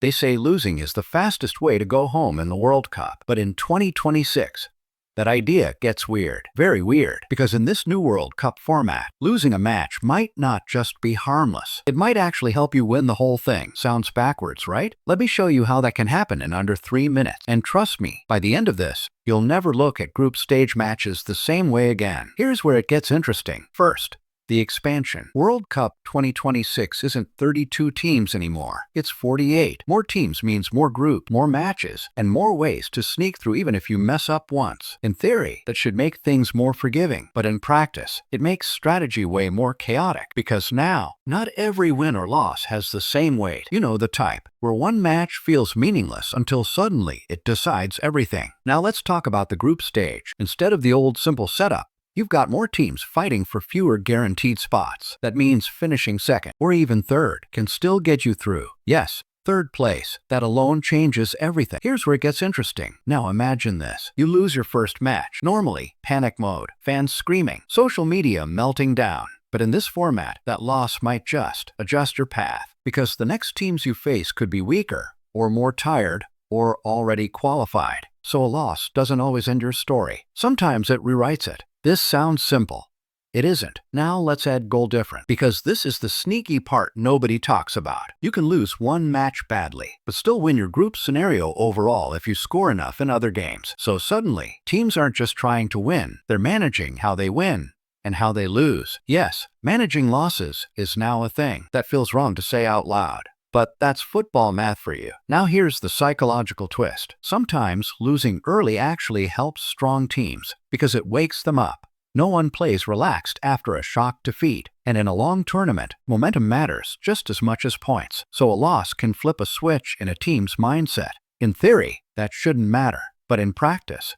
They say losing is the fastest way to go home in the World Cup. But in 2026, that idea gets weird, very weird, because in this new World Cup format, losing a match might not just be harmless. It might actually help you win the whole thing. Sounds backwards, right? Let me show you how that can happen in under 3 minutes. And trust me, by the end of this, you'll never look at group stage matches the same way again. Here's where it gets interesting. First, the expansion. World Cup 2026 isn't 32 teams anymore. It's 48. More teams means more groups, more matches, and more ways to sneak through even if you mess up once. In theory, that should make things more forgiving. But in practice, it makes strategy way more chaotic because now, not every win or loss has the same weight. You know the type, where one match feels meaningless until suddenly it decides everything. Now let's talk about the group stage. Instead of the old simple setup, you've got more teams fighting for fewer guaranteed spots. That means finishing second or even third can still get you through. Yes, third place. That alone changes everything. Here's where it gets interesting. Now imagine this. You lose your first match. Normally, panic mode, fans screaming, social media melting down. But in this format, that loss might just adjust your path because the next teams you face could be weaker or more tired or already qualified. So a loss doesn't always end your story. Sometimes it rewrites it. This sounds simple. It isn't. Now let's add goal difference, because this is the sneaky part nobody talks about. You can lose one match badly, but still win your group scenario overall if you score enough in other games. So suddenly, teams aren't just trying to win, they're managing how they win and how they lose. Yes, managing losses is now a thing. That feels wrong to say out loud. But that's football math for you. Now here's the psychological twist. Sometimes losing early actually helps strong teams because it wakes them up. No one plays relaxed after a shock defeat. And in a long tournament, momentum matters just as much as points. So a loss can flip a switch in a team's mindset. In theory, that shouldn't matter. But in practice,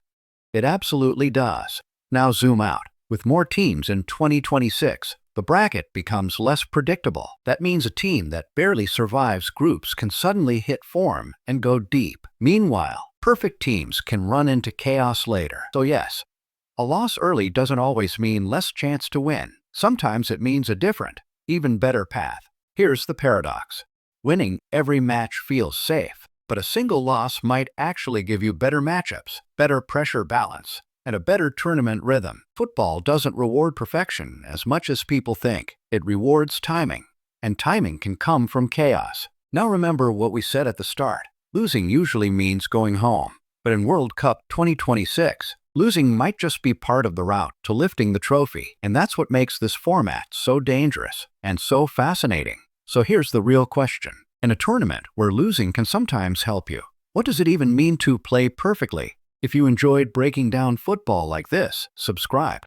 it absolutely does. Now zoom out. With more teams in 2026, the bracket becomes less predictable. That means a team that barely survives groups can suddenly hit form and go deep. Meanwhile, perfect teams can run into chaos later. So yes, a loss early doesn't always mean less chance to win. Sometimes it means a different, even better path. Here's the paradox. Winning every match feels safe, but a single loss might actually give you better matchups, better pressure balance, and a better tournament rhythm. Football doesn't reward perfection as much as people think. It rewards timing, and timing can come from chaos. Now remember what we said at the start. Losing usually means going home. But in World Cup 2026, losing might just be part of the route to lifting the trophy. And that's what makes this format so dangerous and so fascinating. So here's the real question. In a tournament where losing can sometimes help you, what does it even mean to play perfectly? If you enjoyed breaking down football like this, subscribe.